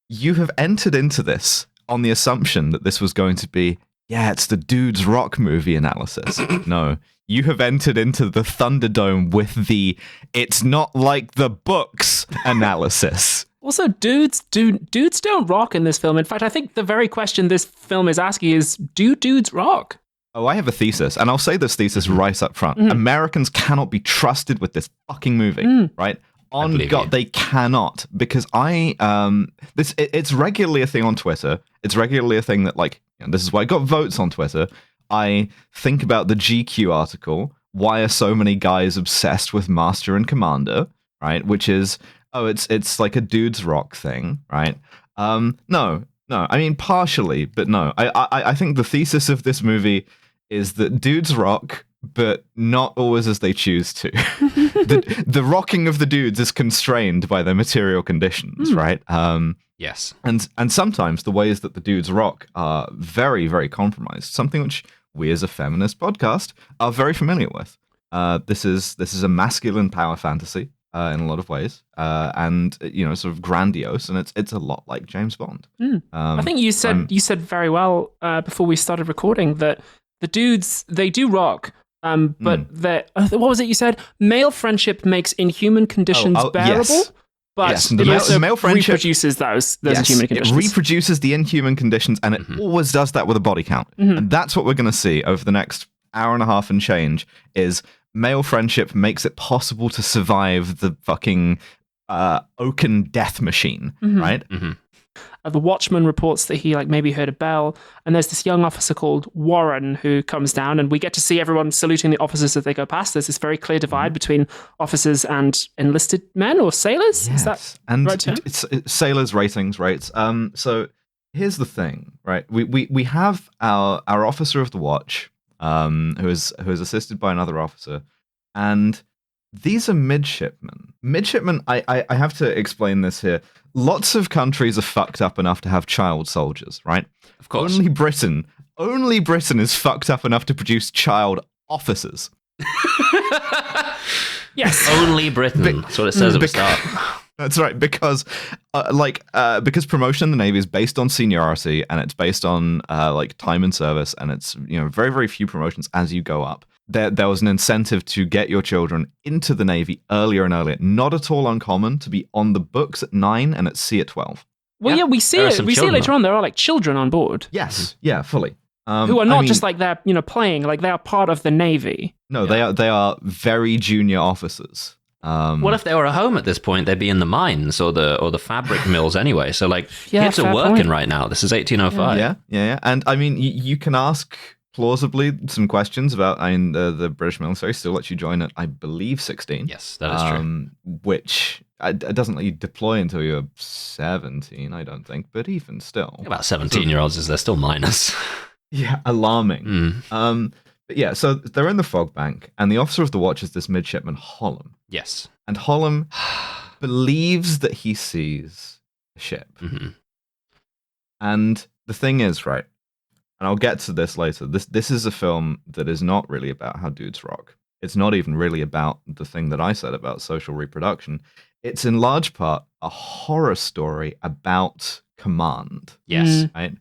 you have entered into this on the assumption that this was going to be, it's the Dudes Rock movie analysis. No, you have entered into the Thunderdome with the it's not like the books analysis. Also, dudes don't rock in this film. In fact, I think the very question this film is asking is, do dudes rock? Oh, I have a thesis, and I'll say this thesis right up front. Americans cannot be trusted with this fucking movie, right? On God, they cannot, because it's regularly a thing on Twitter. It's regularly a thing that, like, this is why I got votes on Twitter. I think about the GQ article, why are so many guys obsessed with Master and Commander, right? Which is, it's like a dudes rock thing, right? No, I mean, partially, but no. I think the thesis of this movie is that dudes rock, but not always as they choose to. the rocking of the dudes is constrained by their material conditions, right? Yes. And sometimes the ways that the dudes rock are very, very compromised, something which we as a feminist podcast are very familiar with. This is a masculine power fantasy in a lot of ways, and sort of grandiose, and it's a lot like James Bond. I think you said very well before we started recording that the dudes, they do rock, but what was it you said? Male friendship makes inhuman conditions bearable. Yes. But it also male friendship reproduces those inhuman conditions. It reproduces the inhuman conditions, and it always does that with a body count. And that's what we're going to see over the next hour and a half and change, is male friendship makes it possible to survive the fucking oaken death machine, right? The watchman reports that he maybe heard a bell, and there's this young officer called Warren who comes down, and we get to see everyone saluting the officers as they go past. There's this very clear divide between officers and enlisted men or sailors. Yes. Is that and right term? It's sailors' rates. So here's the thing, right? We have our officer of the watch, who is assisted by another officer, and these are midshipmen. Midshipmen, I have to explain this here. Lots of countries are fucked up enough to have child soldiers, right? Of course. Only Britain is fucked up enough to produce child officers. Yes. Only Britain. That's what it says at the start. That's right, because promotion in the Navy is based on seniority, and it's based on time in service, and it's very, very few promotions as you go up. There was an incentive to get your children into the Navy earlier and earlier. Not at all uncommon to be on the books at 9 and at sea at 12. Well, we see it. We see it later on. There are children on board. Yes, yeah, fully. Who are not just they're playing, they are part of the Navy. No, they are very junior officers. What if they were at home at this point? They'd be in the mines or the fabric mills anyway. So kids are working right now. This is 1805. Yeah. And I mean, you can ask plausibly some questions about. I mean, the British military still lets you join at, I believe, 16. Yes, that is true. Which it doesn't let you deploy until you're 17, I don't think. But even still, about 17-year-olds they're still minors. Yeah, alarming. But yeah, so they're in the fog bank, and the officer of the watch is this midshipman, Holland. Yes. And Holland believes that he sees a ship. And the thing is, right, and I'll get to this later, this is a film that is not really about how dudes rock. It's not even really about the thing that I said about social reproduction. It's in large part a horror story about command. Yes. Right?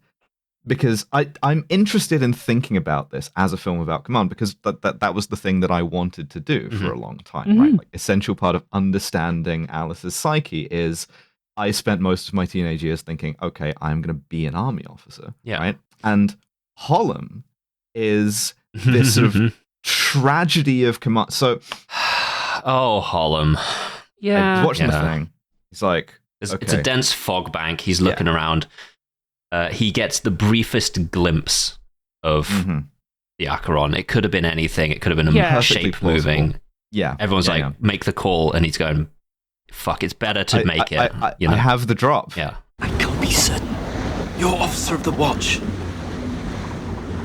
Because I'm interested in thinking about this as a film about command, because that was the thing that I wanted to do for a long time, right? Essential part of understanding Alice's psyche is I spent most of my teenage years thinking, okay, I'm going to be an army officer, right? And Holland is this sort of tragedy of command. So, Holland. Yeah. Watching the thing, he's like, it's a dense fog bank. He's looking around. He gets the briefest glimpse of the Acheron. It could have been anything. It could have been a shape moving. Yeah. Everyone's make the call, and he's going, fuck, it's better to make it. I have the drop. Yeah. I can be certain. You're officer of the watch.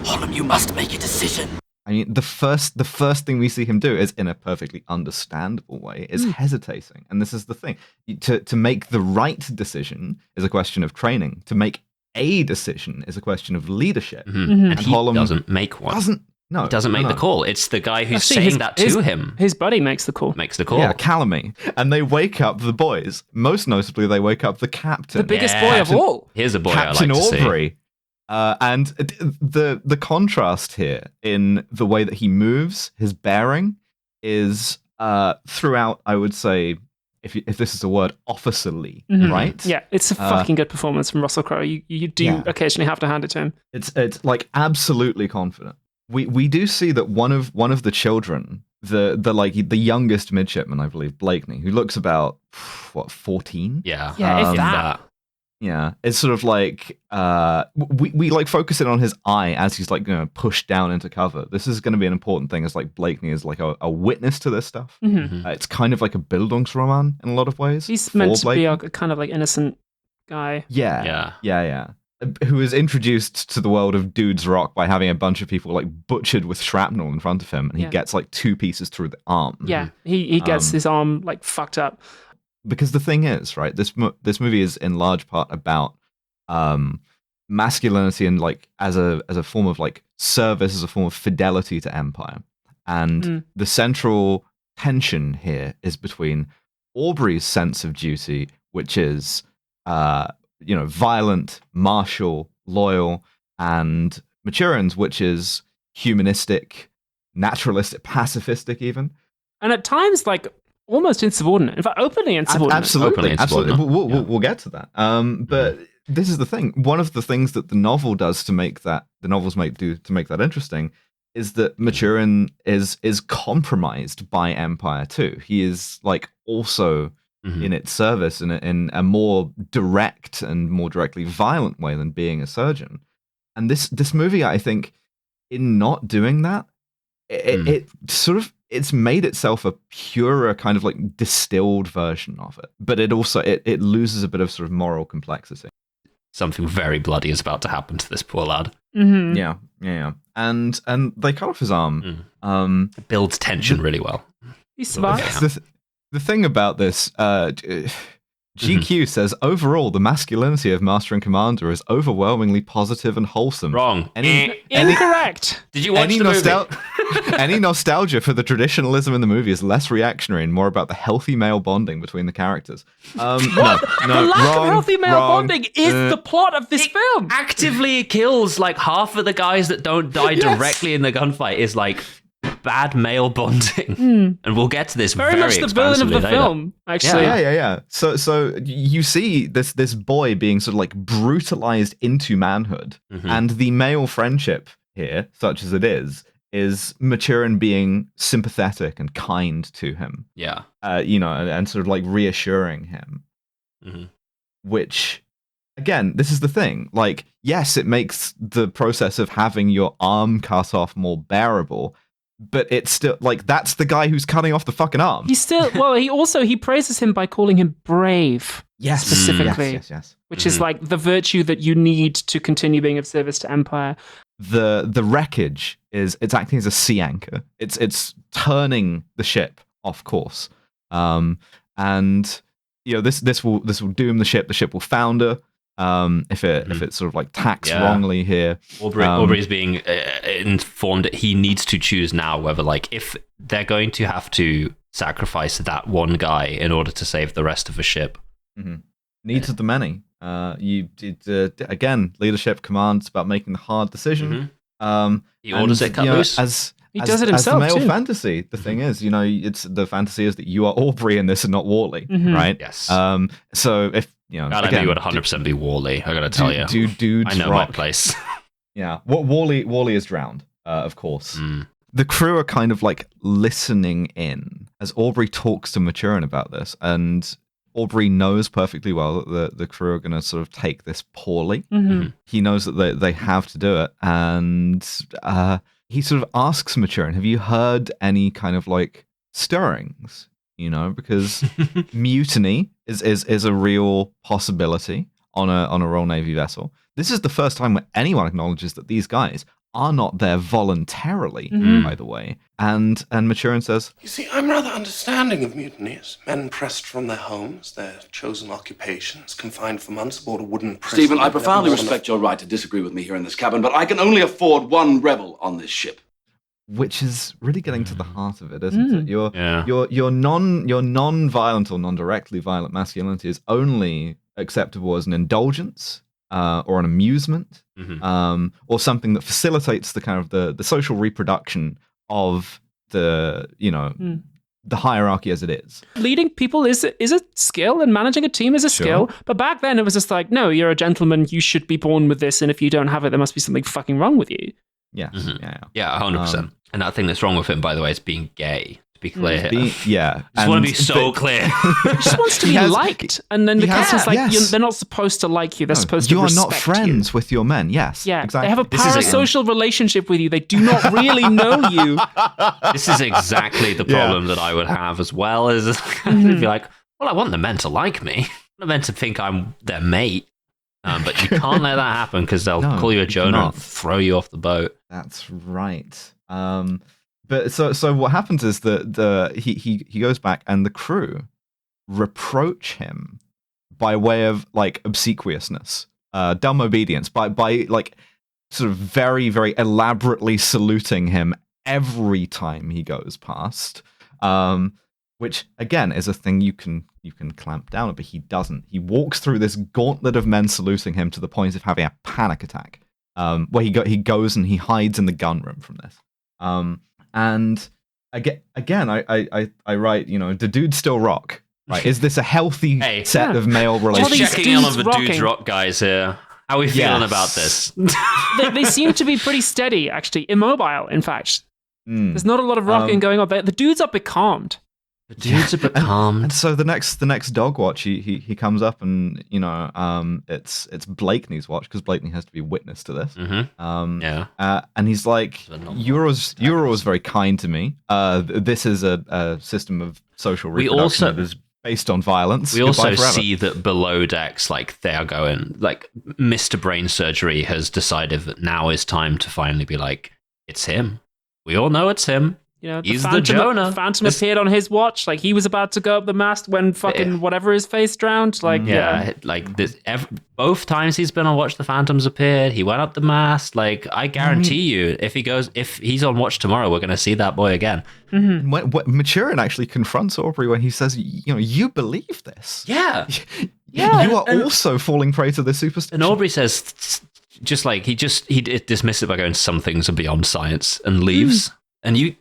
Holland, you must make a decision. I mean, the first thing we see him do is, in a perfectly understandable way, is hesitating. And this is the thing. To make the right decision is a question of training. To make a decision is a question of leadership. And he Holland doesn't make one. No, he doesn't make the call. It's the guy who's saying that to him. His buddy makes the call. Yeah, Calamy. And they wake up the boys. Most notably, they wake up the captain. The biggest boy of all. Here's a boy Captain I like to Aubrey. see. And the contrast here in the way that he moves, his bearing, is throughout, I would say, if this is a word, officerly, right? Yeah, it's a fucking good performance from Russell Crowe. You do occasionally have to hand it to him. It's like absolutely confident. We do see that one of the children, the youngest midshipman, I believe, Blakeney, who looks about 14? Yeah, if that. Yeah, it's sort of like we like focus in on his eye as he's like pushed down into cover. This is going to be an important thing, as like Blakeney is like a witness to this stuff. It's kind of like a Bildungsroman in a lot of ways. He's meant to be a kind of like innocent guy. Yeah. Who is introduced to the world of Dude's Rock by having a bunch of people like butchered with shrapnel in front of him, and he gets like 2 pieces through the arm. Yeah, he gets his arm like fucked up. Because the thing is, right, this movie is in large part about masculinity and like as a form of like service, as a form of fidelity to empire. And the central tension here is between Aubrey's sense of duty, which is violent, martial, loyal, and Maturin's, which is humanistic, naturalistic, pacifistic even. And at times like almost insubordinate. In fact, openly insubordinate. Absolutely. We'll get to that. But this is the thing. One of the things that the novel does to make that interesting is that Maturin is compromised by empire too. He is like also in its service in a more direct and more directly violent way than being a surgeon. And this movie, I think, in not doing that, it sort of it's made itself a purer kind of like distilled version of it, but it also it loses a bit of sort of moral complexity. Something very bloody is about to happen to this poor lad. Yeah, and they cut off his arm. It builds tension really well. He survives. The thing about this, GQ says overall the masculinity of Master and Commander is overwhelmingly positive and wholesome. Wrong. Incorrect. Did you watch the movie? Any nostalgia for the traditionalism in the movie is less reactionary and more about the healthy male bonding between the characters. No, the lack of healthy male bonding is the plot of this film. Actively kills like half of the guys that don't die directly in the gunfight is like bad male bonding. And we'll get to this very much the villain of the film, actually. Yeah. So you see this boy being sort of like brutalized into manhood, and the male friendship here, such as it is Maturin being sympathetic and kind to him. Yeah. And sort of like reassuring him. Which, again, this is the thing. Like, yes, it makes the process of having your arm cut off more bearable, but it's still like that's the guy who's cutting off the fucking arm. He's still he praises him by calling him brave. Yes, specifically. Yes. Which is like the virtue that you need to continue being of service to empire. The wreckage it's acting as a sea anchor. It's turning the ship off course. And this will doom the ship. The ship will founder. If it sort of like tacks wrongly here. Aubrey's being informed that he needs to choose now whether like if they're going to have to sacrifice that one guy in order to save the rest of the ship. Needs of the many. Again, leadership commands about making the hard decision. He orders it cut loose. He does it himself as the male too. fantasy. The thing is, it's the fantasy is that you are Aubrey in this and not Worley, right? Yes. So if again, you would 100% be Worley. I gotta tell you, Dude's I know Rock. my place. Yeah, Worley is drowned, of course. The crew are kind of like listening in as Aubrey talks to Maturin about this, and Aubrey knows perfectly well that the crew are going to sort of take this poorly. He knows that they have to do it, and he sort of asks Maturin, have you heard any kind of like stirrings? Because mutiny is a real possibility on a Royal Navy vessel. This is the first time where anyone acknowledges that these guys are not there voluntarily, by the way. And Maturin says, you see, I'm rather understanding of mutinies. Men pressed from their homes, their chosen occupations, confined for months aboard a wooden prison. Stephen, I profoundly respect your right to disagree with me here in this cabin, but I can only afford one rebel on this ship. which is really getting to the heart of it, isn't it? Your non-violent or non-directly violent masculinity is only acceptable as an indulgence or an amusement, or something that facilitates the kind of the social reproduction of the the hierarchy as it is. Leading people is a skill, and managing a team is a skill. But back then, it was just like, no, you're a gentleman. You should be born with this, and if you don't have it, there must be something fucking wrong with you. Yes. Yeah, 100%. And that thing that's wrong with him, by the way, is being gay. To be clear, I just want to be so clear. He just wants to be liked, and then the council's like, they're not supposed to like you. They're supposed to respect you. You are not friends with your men. Yes, exactly. They have a parasocial relationship with you. They do not really know you. This is exactly the problem that I would have as well. Is be like, well, I want the men to like me. I want the men to think I'm their mate. But you can't let that happen because they'll call you a Jonah and throw you off the boat. That's right. But so what happens is that he goes back and the crew reproach him by way of like obsequiousness, dumb obedience, by like sort of very, very elaborately saluting him every time he goes past. Which again is a thing you can clamp down on, but he doesn't. He walks through this gauntlet of men saluting him to the point of having a panic attack, where he goes and he hides in the gun room from this. And again, I write, the dudes still rock. Right? Is this a healthy set of male relationships? Checking in on the dudes rock guys here. How are we feeling about this? They seem to be pretty steady, actually, immobile. In fact, there's not a lot of rocking going on. The dudes are becalmed. The dude's a bit calm. And so the next dog watch, he comes up and it's Blakeney's watch because Blakeney has to be witness to this. And he's like, "You're always very kind to me. This is a system of social reproduction that is based on violence. We also see that below decks, like they are going, like Mr. Brain Surgery has decided that now is time to finally be like, it's him. We all know it's him." He's the Jonah. Phantom appeared on his watch, like he was about to go up the mast when fucking whatever his face drowned. Like like this. Both times he's been on watch, the Phantoms appeared. He went up the mast. Like I guarantee you, if he's on watch tomorrow, we're going to see that boy again. When Maturin actually confronts Aubrey when he says, you believe this? Yeah, you are also falling prey to this superstition. And Aubrey says, just like he dismisses it by going, some things are beyond science, and leaves. And he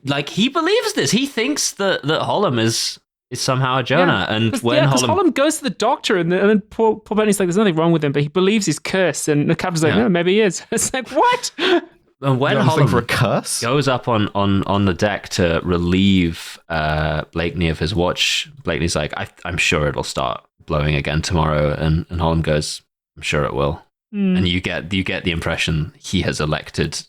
believes this. He thinks that Hollom is somehow a Jonah. And when Hollom goes to the doctor, and then poor Bentley's like, there's nothing wrong with him, but he believes he's cursed. And the captain's like, no, maybe he is. It's like, what? And when Hollom goes up on the deck to relieve Blakeney of his watch, Blakeney's like, I'm sure it'll start blowing again tomorrow. And Hollom goes, I'm sure it will. And you get the impression he has elected,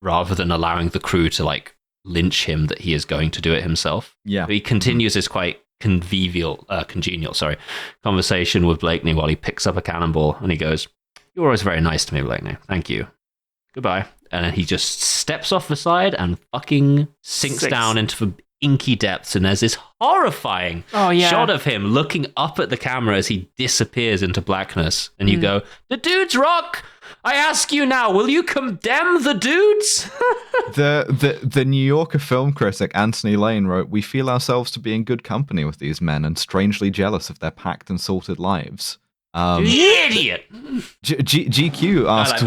rather than allowing the crew to like lynch him, that he is going to do it himself. Yeah. But he continues this quite congenial conversation with Blakeney while he picks up a cannonball and he goes, "You're always very nice to me, Blakeney. Thank you. Goodbye." And then he just steps off the side and fucking sinks down into the inky depths, and there's this horrifying shot of him looking up at the camera as he disappears into blackness. And you go, "The dudes rock! I ask you now, will you condemn the dudes?" The New Yorker film critic Anthony Lane wrote, "We feel ourselves to be in good company with these men and strangely jealous of their packed and salted lives." Idiot! GQ asked,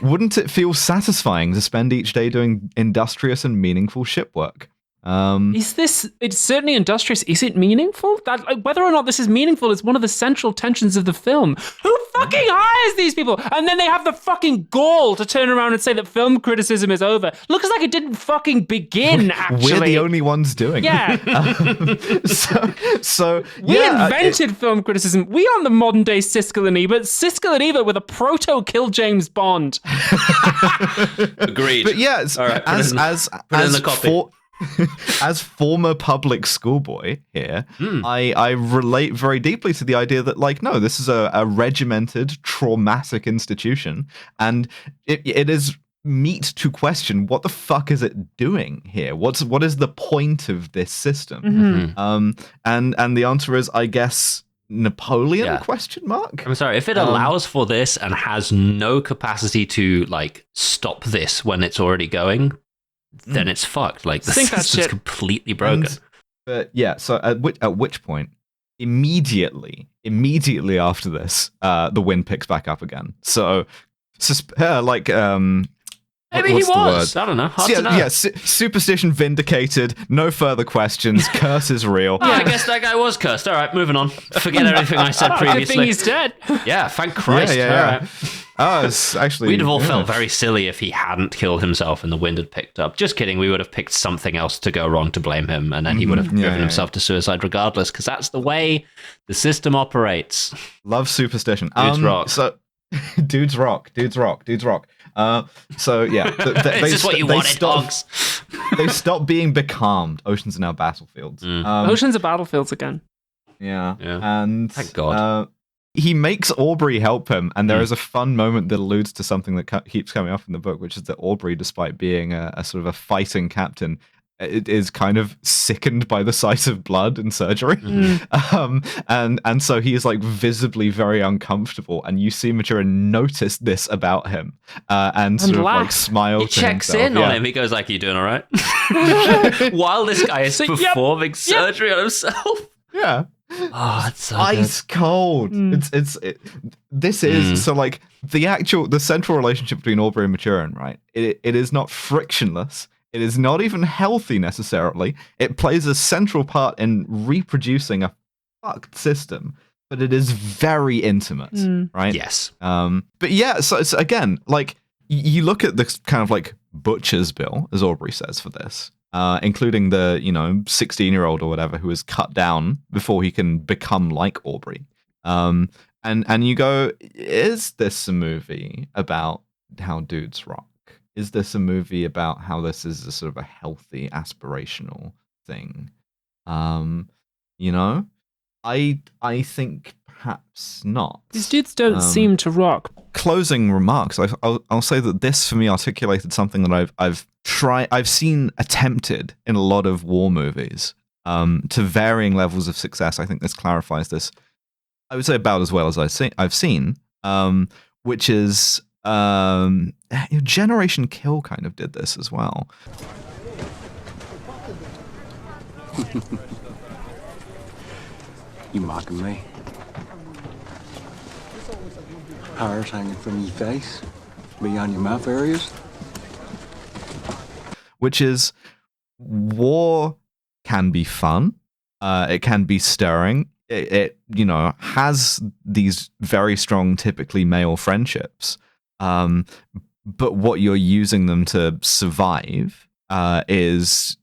wouldn't it feel satisfying to spend each day doing industrious and meaningful ship work? It's certainly industrious. Is it meaningful? Whether or not this is meaningful is one of the central tensions of the film. Who fucking hires these people? And then they have the fucking gall to turn around and say that film criticism is over. Looks like it didn't fucking begin, actually. We're the only ones doing it. We invented film criticism. We aren't the modern day Siskel and Ebert. Siskel and Ebert with a proto-kill James Bond. Agreed. But yeah, as former public schoolboy here, I relate very deeply to the idea that, like, no, this is a regimented, traumatic institution, and it is meet to question, what the fuck is it doing here? What is the point of this system? And the answer is, I guess, Napoleon ? Question mark. I'm sorry, if it allows for this and has no capacity to like stop this when it's already going, then it's fucked. Like the Think that system's shit. completely broken. But yeah, so at which point, immediately after this, the wind picks back up again. So, Maybe what's he the was. word? I don't know. Hard to know. Yeah, superstition vindicated. No further questions. Curse is real. Oh, I guess that guy was cursed. All right, moving on. Forget everything I said previously. Good thing he's dead. Yeah, thank Christ. Yeah. All right. Oh, it's actually. We'd have all felt very silly if he hadn't killed himself and the wind had picked up. Just kidding. We would have picked something else to go wrong to blame him, and then he would have driven himself to suicide regardless, because that's the way the system operates. Love superstition. Dudes rock. So, dudes rock. So yeah, This is what you wanted, dogs. They stopped being becalmed. Oceans are now battlefields. Oceans are battlefields again. Yeah. And thank God. He makes Aubrey help him, and there is a fun moment that alludes to something that keeps coming up in the book, which is that Aubrey, despite being a sort of a fighting captain, it is kind of sickened by the sight of blood and surgery. And so he is like visibly very uncomfortable, and you see Maturin notice this about him and sort of like smile. He checks in on him. He goes like, "You doing all right?" While this guy is performing surgery on himself. Yeah. Oh, it's so ice cold. This is so like the central relationship between Aubrey and Maturin, right? It is not frictionless. It is not even healthy necessarily. It plays a central part in reproducing a fucked system, but it is very intimate, right? Yes. But yeah, so it's again like you look at this kind of like butcher's bill, as Aubrey says for this. Including the 16-year-old or whatever who is cut down before he can become like Aubrey. And you go, is this a movie about how dudes rock? Is this a movie about how this is a sort of a healthy, aspirational thing? I think perhaps not. These dudes don't seem to rock. Closing remarks. I'll say that this for me articulated something that I've seen attempted in a lot of war movies to varying levels of success. I think this clarifies this. I would say about as well as I've seen, which is Generation Kill kind of did this as well. You mocking me? Hairs hanging from your face, beyond your mouth areas. Which is, war can be fun. It can be stirring. It has these very strong, typically male friendships. But what you're using them to survive is,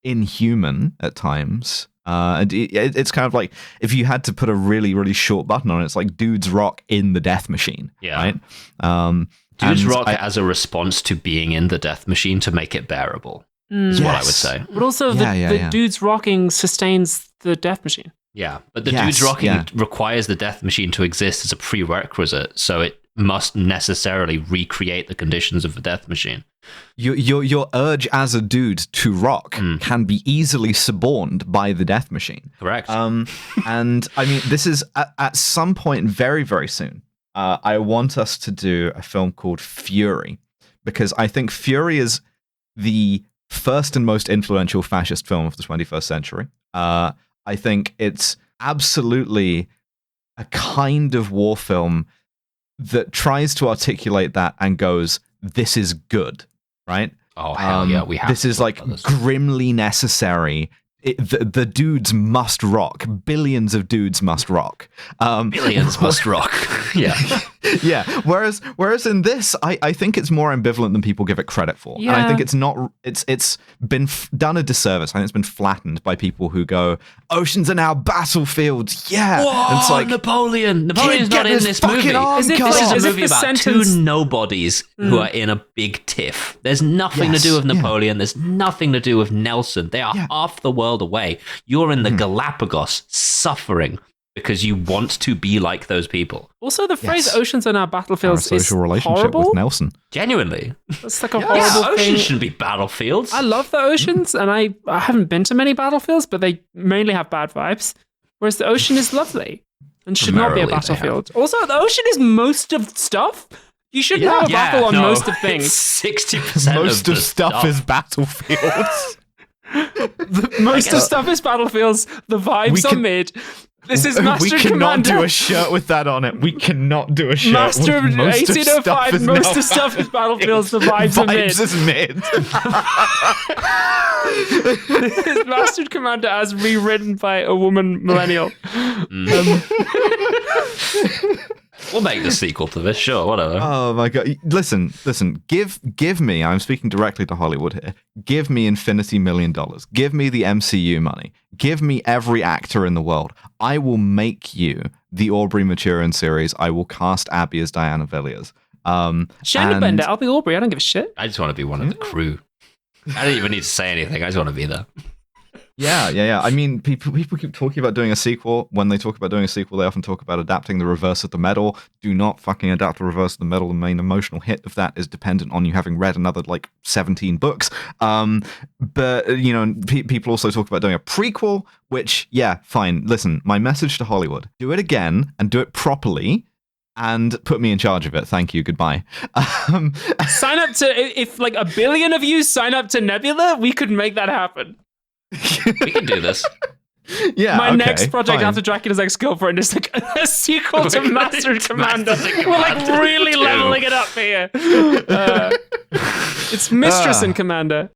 inhuman at times. And it's kind of like if you had to put a really, really short button on it, it's like dudes rock in the death machine. Yeah. Right? Dudes rock as a response to being in the death machine to make it bearable, is what I would say. But also the dudes rocking sustains the death machine. Yeah, but the dudes rocking requires the death machine to exist as a prerequisite, so it must necessarily recreate the conditions of the death machine. Your urge as a dude to rock can be easily suborned by the death machine. Correct. And I mean, this is at some point very, very soon. I want us to do a film called Fury, because I think Fury is the first and most influential fascist film of the 21st century. I think it's absolutely a kind of war film that tries to articulate that and goes, this is good, right? Oh, hell yeah, we have. This is like grimly necessary. The dudes must rock. Billions of dudes must rock. Billions must rock. Yeah. Yeah. Whereas in this, I think it's more ambivalent than people give it credit for. Yeah. And I think it's not. It's been done a disservice. I think it's been flattened by people who go, "Oceans are now battlefields." Yeah. Whoa, and it's like Napoleon's not in this movie. This is a movie about two nobodies who are in a big tiff. There's nothing to do with Napoleon. There's nothing to do with Nelson. They are half the world away. You're in the Galapagos suffering because you want to be like those people. Also, the phrase "oceans are now battlefields" is relationship horrible. with Nelson. Genuinely, it's like a horrible thing. Oceans shouldn't be battlefields. I love the oceans, and I haven't been to many battlefields, but they mainly have bad vibes. Whereas the ocean is lovely and should not be a battlefield. Also, the ocean is most of stuff. You shouldn't have a battle on most of things. 60% Most of stuff is battlefields. Most of stuff is battlefields. The vibes are mid. This is Master We and cannot Commander. do a shirt with that on it. We cannot do a shirt Master of with most of 1805. stuff Most of stuff is battlefields. The vibes are mid. Vibes is mid. This is Master and Commander as rewritten by a woman millennial. We'll make the sequel to this, sure, whatever. Oh my god! Listen. Give me. I'm speaking directly to Hollywood here. Give me $infinity million. Give me the MCU money. Give me every actor in the world. I will make you the Aubrey Maturin series. I will cast Abby as Diana Villiers. Bender, I'll be Aubrey. I don't give a shit. I just want to be one of the crew. I don't even need to say anything. I just want to be there. Yeah. I mean, people keep talking about doing a sequel. When they talk about doing a sequel, they often talk about adapting the reverse of the medal. Do not fucking adapt the reverse of the medal. The main emotional hit of that is dependent on you having read another 17 books. But people also talk about doing a prequel, which, yeah, fine. Listen, my message to Hollywood: do it again and do it properly. And put me in charge of it. Thank you. Goodbye. Sign up to, if 1 billion of you sign up to Nebula, we could make that happen. We can do this. Yeah. My next project fine. after Dracula's ex-girlfriend is a sequel to Master and Commander. We're really leveling it up here. It's Mistress and Commander.